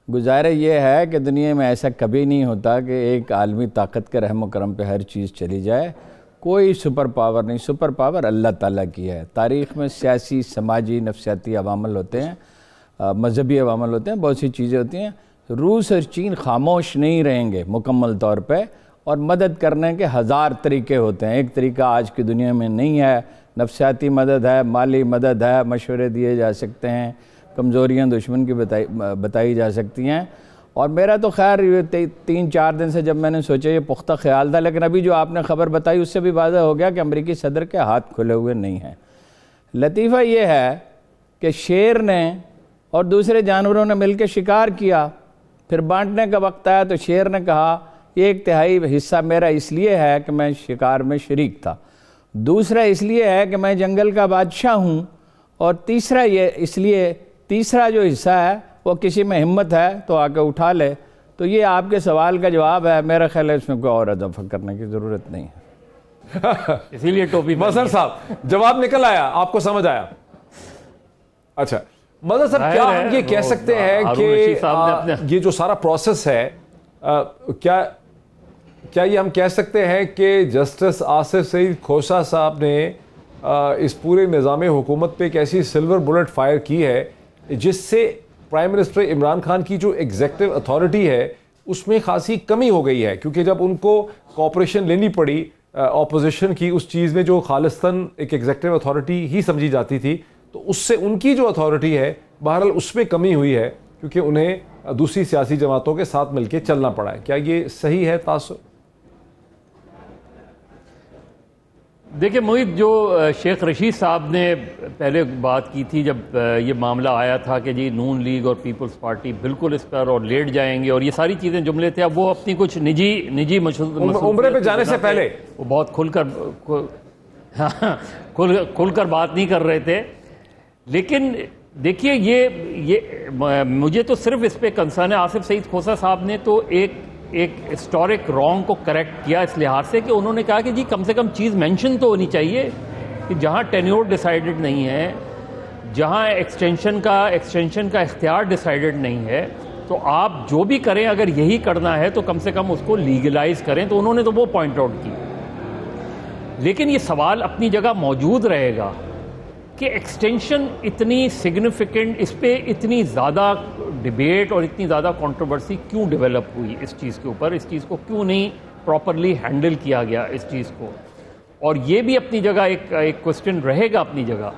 گزارہ یہ ہے کہ دنیا میں ایسا کبھی نہیں ہوتا کہ ایک عالمی طاقت کے رحم و کرم پہ ہر چیز چلی جائے. کوئی سپر پاور نہیں, سپر پاور اللہ تعالیٰ کی ہے. تاریخ میں سیاسی, سماجی, نفسیاتی عوامل ہوتے ہیں, مذہبی عوامل ہوتے ہیں, بہت سی چیزیں ہوتی ہیں. روس اور چین خاموش نہیں رہیں گے مکمل طور پہ, اور مدد کرنے کے ہزار طریقے ہوتے ہیں. ایک طریقہ آج کی دنیا میں نہیں ہے. نفسیاتی مدد ہے, مالی مدد ہے, مشورے دیے جا سکتے ہیں, کمزوریاں دشمن کی بتائی جا سکتی ہیں. اور میرا تو خیر 3-4 دن سے جب میں نے سوچا یہ پختہ خیال تھا, لیکن ابھی جو آپ نے خبر بتائی اس سے بھی واضح ہو گیا کہ امریکی صدر کے ہاتھ کھلے ہوئے نہیں ہیں. لطیفہ یہ ہے کہ شیر نے اور دوسرے جانوروں نے مل کے شکار کیا, پھر بانٹنے کا وقت آیا تو شیر نے کہا 1/3 حصہ میرا اس لیے ہے کہ میں شکار میں شریک تھا, دوسرا اس لیے ہے کہ میں جنگل کا بادشاہ ہوں, اور تیسرا یہ اس لیے, تیسرا جو حصہ ہے وہ کسی میں ہمت ہے تو آ کے اٹھا لے. تو یہ آپ کے سوال کا جواب ہے. میرا خیال ہے اس میں کوئی اور اضافہ کرنے کی ضرورت نہیں ہے. اسی لیے ٹوپی مظہر صاحب, جواب نکل آیا, آپ کو سمجھ آیا؟ اچھا مدر صاحب کیا ہم یہ کہہ سکتے ہیں کہ یہ جو سارا پروسیس ہے کیا یہ ہم کہہ سکتے ہیں کہ جسٹس آصف سعید کھوسہ صاحب نے اس پورے نظام حکومت پہ ایک ایسی سلور بلٹ فائر کی ہے جس سے پرائم منسٹر عمران خان کی جو ایگزیکٹو اتھارٹی ہے اس میں خاصی کمی ہو گئی ہے، کیونکہ جب ان کو کوآپریشن لینی پڑی اپوزیشن کی اس چیز میں جو خالصتاً ایک ایگزیکٹو اتھارٹی ہی سمجھی جاتی تھی، تو اس سے ان کی جو اتھارٹی ہے بہرحال اس میں کمی ہوئی ہے، کیونکہ انہیں دوسری سیاسی جماعتوں کے ساتھ مل کے چلنا پڑا ہے. کیا یہ صحیح ہے تاثر؟ دیکھیں محیط، جو شیخ رشید صاحب نے پہلے بات کی تھی جب یہ معاملہ آیا تھا کہ جی نون لیگ اور پیپلز پارٹی بالکل اس پر اور لیٹ جائیں گے اور یہ ساری چیزیں جملے تھے، اب وہ اپنی کچھ نجی عمرے پہ جانے سے پہلے وہ بہت کھل کر بات نہیں کر رہے تھے. لیکن دیکھیے یہ مجھے تو صرف اس پہ کنسرن ہے، آصف سعید کھوسہ صاحب نے تو ایک ہسٹورک رانگ کو کریکٹ کیا اس لحاظ سے کہ انہوں نے کہا کہ جی کم سے کم چیز مینشن تو ہونی چاہیے کہ جہاں ٹینیور ڈیسائیڈڈ نہیں ہے، جہاں ایکسٹینشن کا اختیار ڈیسائیڈڈ نہیں ہے، تو آپ جو بھی کریں اگر یہی کرنا ہے تو کم سے کم اس کو لیگلائز کریں. تو انہوں نے تو وہ پوائنٹ آؤٹ کی. لیکن یہ سوال اپنی جگہ موجود رہے گا کہ ایکسٹینشن اتنی سگنیفیکنٹ، اس پہ اتنی زیادہ ڈیبیٹ اور اتنی زیادہ کنٹروورسی کیوں ڈیولپ ہوئی اس چیز کے اوپر، اس چیز کو کیوں نہیں پراپرلی ہینڈل کیا گیا اس چیز کو. اور یہ بھی اپنی جگہ ایک کوسچن رہے گا اپنی جگہ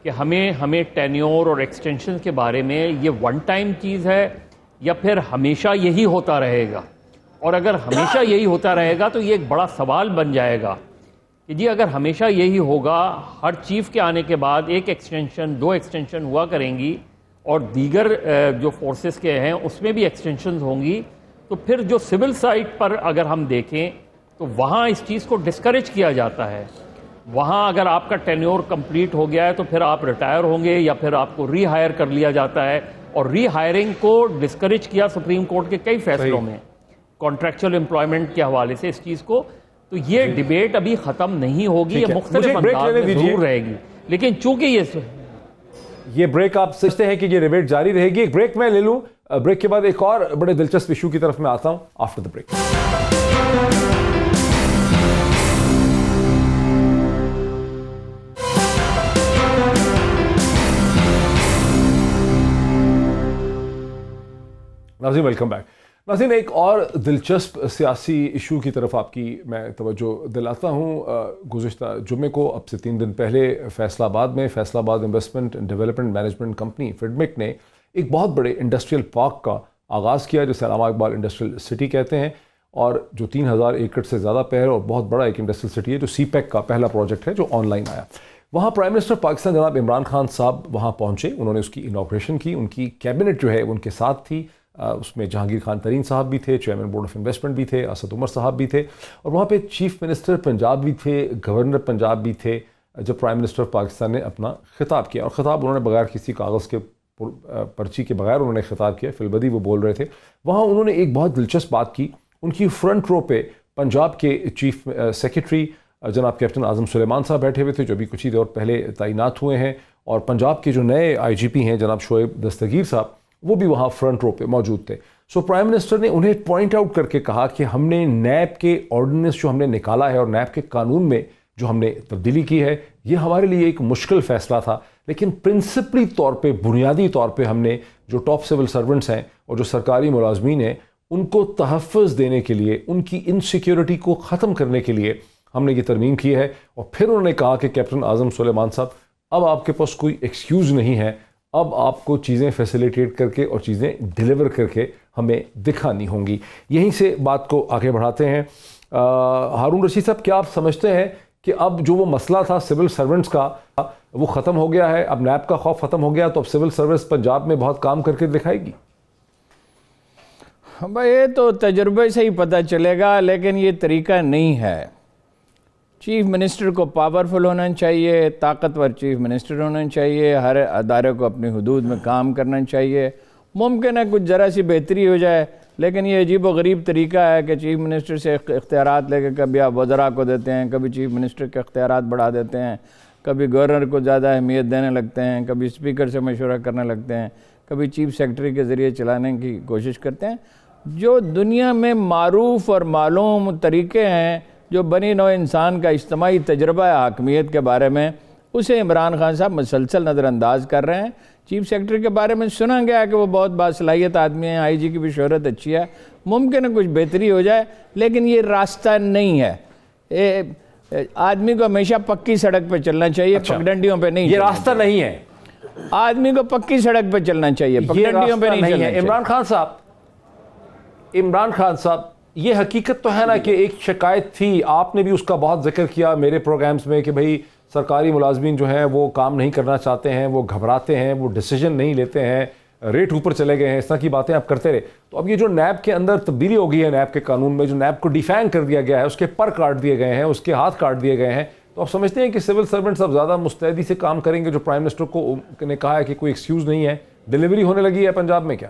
کہ ہمیں ٹینیور اور ایکسٹینشن کے بارے میں یہ ون ٹائم چیز ہے یا پھر ہمیشہ یہی ہوتا رہے گا. اور اگر ہمیشہ یہی ہوتا رہے گا تو یہ ایک بڑا سوال بن جائے گا کہ جی اگر ہمیشہ یہی ہوگا، ہر چیف کے آنے کے بعد ایک ایکسٹینشن 2 ایکسٹینشن ہوا کریں گی اور دیگر جو فورسز کے ہیں اس میں بھی ایکسٹینشنز ہوں گی، تو پھر جو سول سائٹ پر اگر ہم دیکھیں تو وہاں اس چیز کو ڈسکریج کیا جاتا ہے. وہاں اگر آپ کا ٹینیور کمپلیٹ ہو گیا ہے تو پھر آپ ریٹائر ہوں گے یا پھر آپ کو ری ہائر کر لیا جاتا ہے. اور ری ہائرنگ کو ڈسکریج کیا سپریم کورٹ کے کئی فیصلوں میں کانٹریکچول امپلائمنٹ کے حوالے سے اس چیز کو. تو یہ ڈیبیٹ ابھی ختم نہیں ہوگی، یہ مختلف انداز میں ضرور رہے گی، لیکن چونکہ یہ بریک آپ سمجھتے ہیں کہ یہ ڈیبیٹ جاری رہے گی. ایک بریک میں لے لوں، بریک کے بعد ایک اور بڑے دلچسپ ایشو کی طرف میں آتا ہوں آفٹر دا بریک. ناظرین ویلکم بیک. ناظرین ایک اور دلچسپ سیاسی ایشو کی طرف آپ کی میں توجہ دلاتا ہوں. گزشتہ جمعے کو اب سے 3 دن پہلے فیصل آباد میں Faisalabad investment and development management company FIEDMC نے ایک بہت بڑے انڈسٹریل پارک کا آغاز کیا جسے علامہ اقبال انڈسٹریل سٹی کہتے ہیں، اور جو 3000 ایکڑ سے زیادہ پیر اور بہت بڑا ایک انڈسٹریل سٹی ہے جو سی پیک کا پہلا پروجیکٹ ہے جو آن لائن آیا. وہاں پرائم منسٹر پاکستان جناب عمران خان صاحب وہاں پہنچے، انہوں نے اس کی انوگریشن کی. ان کی کیبنٹ جو ہے ان کے ساتھ تھی، اس میں جہانگیر خان ترین صاحب بھی تھے، چیئرمین بورڈ آف انویسٹمنٹ بھی تھے، اسد عمر صاحب بھی تھے، اور وہاں پہ چیف منسٹر پنجاب بھی تھے، گورنر پنجاب بھی تھے جب پرائم منسٹر پاکستان نے اپنا خطاب کیا. اور خطاب انہوں نے بغیر کسی کاغذ کے پرچی کے بغیر انہوں نے خطاب کیا، فی البدی وہ بول رہے تھے. وہاں انہوں نے ایک بہت دلچسپ بات کی. ان کی فرنٹ رو پہ پنجاب کے چیف سیکرٹری جناب کیپٹن اعظم سلیمان صاحب بیٹھے ہوئے تھے جو ابھی کچھ ہی دور پہلے تعینات ہوئے ہیں، اور پنجاب کے جو نئے آئی جی پی ہیں جناب شعیب دستگیر صاحب وہ بھی وہاں فرنٹ رو پہ موجود تھے. سو پرائم منسٹر نے انہیں پوائنٹ آؤٹ کر کے کہا کہ ہم نے نیب کے آرڈیننس جو ہم نے نکالا ہے اور نیب کے قانون میں جو ہم نے تبدیلی کی ہے یہ ہمارے لیے ایک مشکل فیصلہ تھا، لیکن پرنسپلی طور پہ بنیادی طور پہ ہم نے جو ٹاپ سول سرونٹس ہیں اور جو سرکاری ملازمین ہیں ان کو تحفظ دینے کے لیے، ان کی انسیکیورٹی کو ختم کرنے کے لیے ہم نے یہ ترمیم کی ہے. اور پھر انہوں نے کہا کہ کیپٹن اعظم سلیمان صاحب اب آپ کے پاس کوئی ایکسکیوز نہیں ہے، اب آپ کو چیزیں فیسیلیٹیٹ کر کے اور چیزیں ڈیلیور کر کے ہمیں دکھانی ہوں گی. یہیں سے بات کو آگے بڑھاتے ہیں. ہارون رشید صاحب کیا آپ سمجھتے ہیں کہ اب جو وہ مسئلہ تھا سول سرونٹس کا وہ ختم ہو گیا ہے، اب نیب کا خوف ختم ہو گیا تو اب سول سروس پنجاب میں بہت کام کر کے دکھائے گی؟ بھائی یہ تو تجربے سے ہی پتہ چلے گا، لیکن یہ طریقہ نہیں ہے. چیف منسٹر کو پاورفل ہونا چاہیے، طاقتور چیف منسٹر ہونا چاہیے، ہر ادارے کو اپنی حدود میں کام کرنا چاہیے. ممکن ہے کچھ ذرا سی بہتری ہو جائے، لیکن یہ عجیب و غریب طریقہ ہے کہ چیف منسٹر سے اختیارات لے کے کبھی آپ وزراء کو دیتے ہیں، کبھی چیف منسٹر کے اختیارات بڑھا دیتے ہیں، کبھی گورنر کو زیادہ اہمیت دینے لگتے ہیں، کبھی اسپیکر سے مشورہ کرنے لگتے ہیں، کبھی چیف سیکرٹری کے ذریعے چلانے کی کوشش کرتے ہیں۔ جو دنیا میں معروف اور معلوم طریقے ہیں جو بنی نوع انسان کا اجتماعی تجربہ ہے حاکمیت کے بارے میں، اسے عمران خان صاحب مسلسل نظر انداز کر رہے ہیں۔ چیف سیکرٹری کے بارے میں سنا گیا کہ وہ بہت باصلاحیت آدمی ہیں، آئی جی کی بھی شہرت اچھی ہے، ممکن ہے کچھ بہتری ہو جائے، لیکن یہ راستہ نہیں ہے۔ آدمی کو ہمیشہ پکی سڑک پہ چلنا چاہیے، پگڈنڈیوں پہ نہیں۔ یہ راستہ نہیں ہے، آدمی کو پکی سڑک پہ چلنا چاہیے، پگڈنڈیوں پہ نہیں چلنا چاہیے۔ عمران خان صاحب، یہ حقیقت تو ہے نا کہ ایک شکایت تھی، آپ نے بھی اس کا بہت ذکر کیا میرے پروگرامز میں، کہ بھئی سرکاری ملازمین جو ہیں وہ کام نہیں کرنا چاہتے ہیں، وہ گھبراتے ہیں، وہ ڈیسیجن نہیں لیتے ہیں، ریٹ اوپر چلے گئے ہیں، اس طرح کی باتیں آپ کرتے رہے۔ تو اب یہ جو نیب کے اندر تبدیلی ہو گئی ہے، نیب کے قانون میں جو نیب کو ڈیفینگ کر دیا گیا ہے، اس کے پر کاٹ دیے گئے ہیں، اس کے ہاتھ کاٹ دیے گئے ہیں، تو آپ سمجھتے ہیں کہ سول سرونٹس اب زیادہ مستعدی سے کام کریں گے؟ جو پرائم منسٹر کو نے کہا ہے کہ کوئی ایکسکیوز نہیں ہے، ڈیلیوری ہونے لگی ہے پنجاب میں کیا؟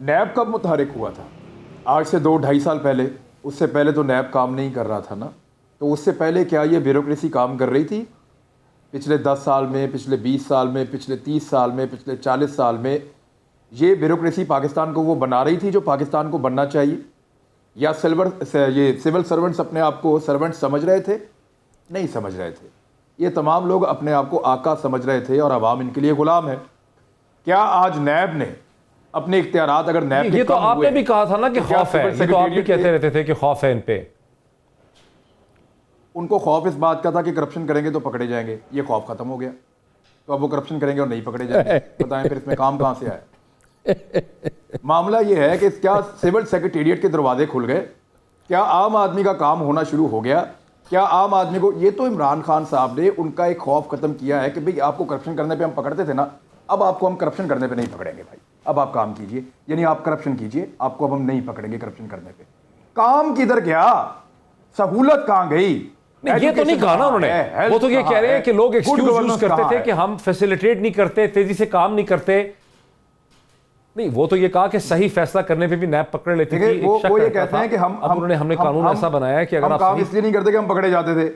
نیب کب متحرک ہوا تھا؟ آج سے 2-2.5 سال پہلے۔ اس سے پہلے تو نیب کام نہیں کر رہا تھا نا۔ تو اس سے پہلے کیا یہ بیوروکریسی کام کر رہی تھی؟ پچھلے 10 سال میں، پچھلے 20 سال میں، پچھلے 30 سال میں، پچھلے 40 سال میں یہ بیوروکریسی پاکستان کو وہ بنا رہی تھی جو پاکستان کو بننا چاہیے؟ یا یہ سول سرونٹس اپنے آپ کو سرونٹ سمجھ رہے تھے؟ نہیں سمجھ رہے تھے۔ یہ تمام لوگ اپنے آپ کو آقا سمجھ رہے تھے اور عوام ان کے لیے غلام ہے۔ کیا آج نیب نے اپنے اختیارات اگر نیب یہ تو آپ نے بھی کہا تھا نا کہ خوف ہے، یہ تو آپ بھی کہتے رہتے تھے کہ خوف ہے ان پہ۔ ان کو خوف اس بات کا تھا کہ کرپشن کریں گے تو پکڑے جائیں گے، یہ خوف ختم ہو گیا، تو اب وہ کرپشن کریں گے اور نہیں پکڑے جائیں گے۔ بتائیں پھر اس میں کام کہاں سے آیا؟ معاملہ یہ ہے کہ کیا سول سیکریٹریٹ کے دروازے کھل گئے؟ کیا عام آدمی کا کام ہونا شروع ہو گیا؟ کیا عام آدمی کو یہ تو عمران خان صاحب نے ان کا ایک خوف ختم کیا ہے کہ بھئی آپ کو کرپشن کرنے پہ ہم پکڑتے تھے نا، اب آپ کو ہم کرپشن کرنے پہ نہیں پکڑیں گے بھائی، اب آپ کام کیجئے، یعنی آپ کرپشن کیجئے، آپ کو اب ہم نہیں پکڑیں گے کرپشن کرنے پہ۔ کام کدھر گیا؟ سہولت کہاں گئی؟ یہ تو نہیں کہا نا انہوں نے، وہ تو یہ کہہ رہے ہیں کہ لوگ ایکسکیوز یوز کرتے تھے کہ ہم فیسیلیٹیٹ نہیں کرتے، تیزی سے کام نہیں کرتے۔ نہیں، وہ تو یہ کہا کہ صحیح فیصلہ کرنے پہ بھی نیب پکڑ لیتے تھے۔ وہ یہ کہتے ہیں کہ ہم نے قانون ایسا بنایا ہے کہ اگر ہم کام اس لیے نہیں کرتے کہ ہم پکڑے جاتے تھے،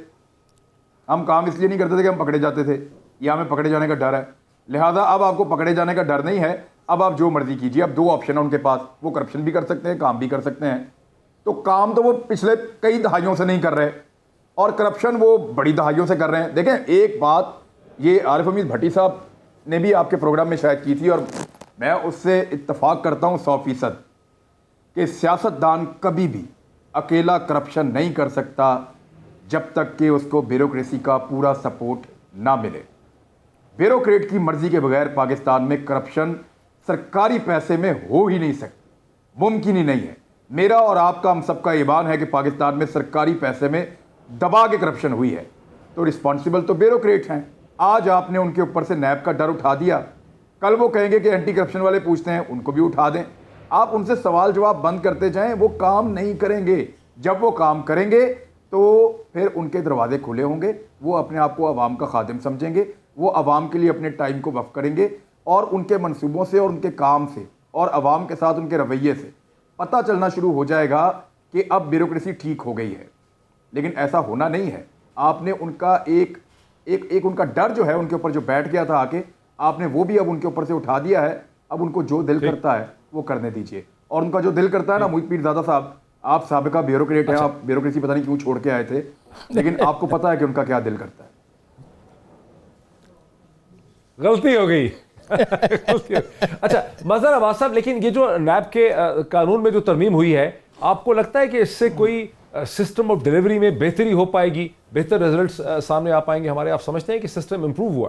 ہم کام اس لیے نہیں کرتے تھے کہ ہم پکڑے جاتے تھے، یا ہمیں پکڑے جانے کا ڈر ہے، لہٰذا اب آپ کو پکڑے جانے کا ڈر نہیں ہے، اب آپ جو مرضی کیجیے۔ اب 2 آپشن ہیں ان کے پاس، وہ کرپشن بھی کر سکتے ہیں، کام بھی کر سکتے ہیں۔ تو کام تو وہ پچھلے کئی دہائیوں سے نہیں کر رہے، اور کرپشن وہ بڑی دہائیوں سے کر رہے ہیں۔ دیکھیں ایک بات یہ عارف حمید بھٹی صاحب نے بھی آپ کے پروگرام میں شاید کی تھی، اور میں اس سے اتفاق کرتا ہوں 100%، کہ سیاستدان کبھی بھی اکیلا کرپشن نہیں کر سکتا جب تک کہ اس کو بیوروکریسی کا پورا سپورٹ نہ ملے۔ بیوروکریٹ کی مرضی کے بغیر پاکستان میں کرپشن سرکاری پیسے میں ہو ہی نہیں سکتی، ممکن ہی نہیں ہے۔ میرا اور آپ کا، ہم سب کا ایمان ہے کہ پاکستان میں سرکاری پیسے میں دبا کے کرپشن ہوئی ہے، تو رسپانسبل تو بیوروکریٹ ہیں۔ آج آپ نے ان کے اوپر سے نیب کا ڈر اٹھا دیا، کل وہ کہیں گے کہ اینٹی کرپشن والے پوچھتے ہیں، ان کو بھی اٹھا دیں۔ آپ ان سے سوال جواب بند کرتے جائیں، وہ کام نہیں کریں گے۔ جب وہ کام کریں گے تو پھر ان کے دروازے کھلے ہوں گے، وہ اپنے آپ کو عوام کا خادم سمجھیں گے، وہ عوام کے لیے اپنے ٹائم کو وقف کریں گے، اور ان کے منصوبوں سے اور ان کے کام سے اور عوام کے ساتھ ان کے رویے سے پتہ چلنا شروع ہو جائے گا کہ اب بیوروکریسی ٹھیک ہو گئی ہے۔ لیکن ایسا ہونا نہیں ہے۔ آپ نے ان کا ایک ان کا ڈر جو ہے ان کے اوپر جو بیٹھ گیا تھا آ کے، آپ نے وہ بھی اب ان کے اوپر سے اٹھا دیا ہے۔ اب ان کو جو دل کرتا ہے وہ کرنے دیجئے، اور ان کا جو دل کرتا ہے نا، محیط پیر زادہ صاحب، آپ سابقہ بیوروکریٹ ہیں، آپ بیوروکریسی پتہ نہیں کیوں چھوڑ کے آئے تھے، لیکن آپ کو پتہ ہے کہ ان کا کیا دل کرتا ہے۔ غلطی ہو گئی۔ اچھا مظہر عباس صاحب، لیکن یہ جو نیب کے قانون میں جو ترمیم ہوئی ہے، آپ کو لگتا ہے کہ اس سے کوئی سسٹم آف ڈیلیوری میں بہتری ہو پائے گی، بہتر ریزلٹس سامنے آ پائیں گے ہمارے؟ آپ سمجھتے ہیں کہ سسٹم امپروو ہوا؟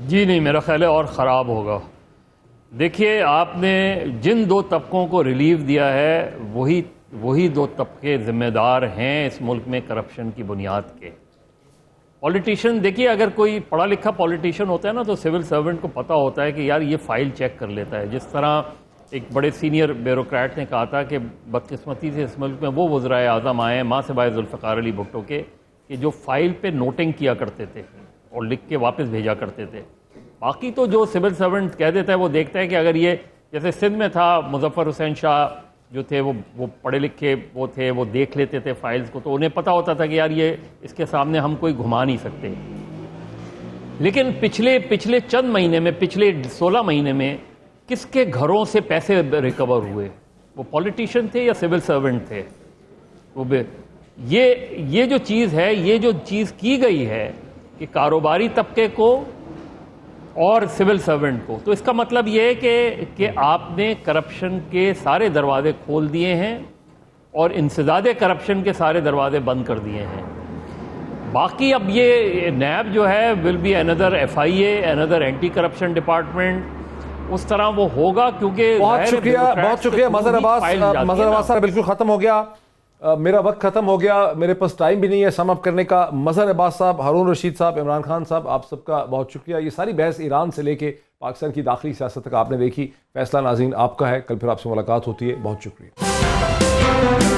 جی نہیں، میرا خیال ہے اور خراب ہوگا۔ دیکھیے، آپ نے جن 2 طبقوں کو ریلیف دیا ہے، وہی 2 طبقے ذمہ دار ہیں اس ملک میں کرپشن کی بنیاد کے۔ پولیٹیشین، دیکھیے اگر کوئی پڑھا لکھا پولیٹیشین ہوتا ہے نا، تو سول سرونٹ کو پتہ ہوتا ہے کہ یار یہ فائل چیک کر لیتا ہے۔ جس طرح ایک بڑے سینئر بیوروکریٹ نے کہا تھا کہ بدقسمتی سے اس ملک میں وہ وزرائے اعظم آئے ہیں ماں سے باعث ذوالفقار علی بھٹو کے، کہ جو فائل پہ نوٹنگ کیا کرتے تھے اور لکھ کے واپس بھیجا کرتے تھے۔ باقی تو جو سول سرونٹ کہہ دیتا ہے وہ دیکھتا ہے کہ اگر یہ، جیسے سندھ میں تھا مظفر حسین شاہ جو تھے وہ پڑھے لکھے وہ تھے, وہ دیکھ لیتے تھے فائلز کو, تو انہیں پتہ ہوتا تھا کہ یار یہ اس کے سامنے ہم کوئی گھما نہیں سکتے. لیکن پچھلے چند مہینے میں, پچھلے 16 مہینے میں کس کے گھروں سے پیسے ریکور ہوئے؟ وہ پولیٹیشین تھے یا سول سرونٹ تھے؟ یہ جو چیز ہے, یہ جو چیز کی گئی ہے کہ کاروباری طبقے کو اور سول سرونٹ کو, تو اس کا مطلب یہ ہے کہ آپ نے کرپشن کے سارے دروازے کھول دیے ہیں اور انسداد کرپشن کے سارے دروازے بند کر دیے ہیں. باقی اب یہ نیب جو ہے ول بی اندر FIA, اندر اینٹی کرپشن ڈپارٹمنٹ, اس طرح وہ ہوگا کیونکہ بہت شکریہ مظہر عباس صاحب, بالکل ختم ہو گیا, میرا وقت ختم ہو گیا, میرے پاس ٹائم بھی نہیں ہے سم اپ کرنے کا. مظہر عباس صاحب, ہارون رشید صاحب, عمران خان صاحب, آپ سب کا بہت شکریہ. یہ ساری بحث ایران سے لے کے پاکستان کی داخلی سیاست تک آپ نے دیکھی. فیصلہ ناظرین آپ کا ہے, کل پھر آپ سے ملاقات ہوتی ہے. بہت شکریہ.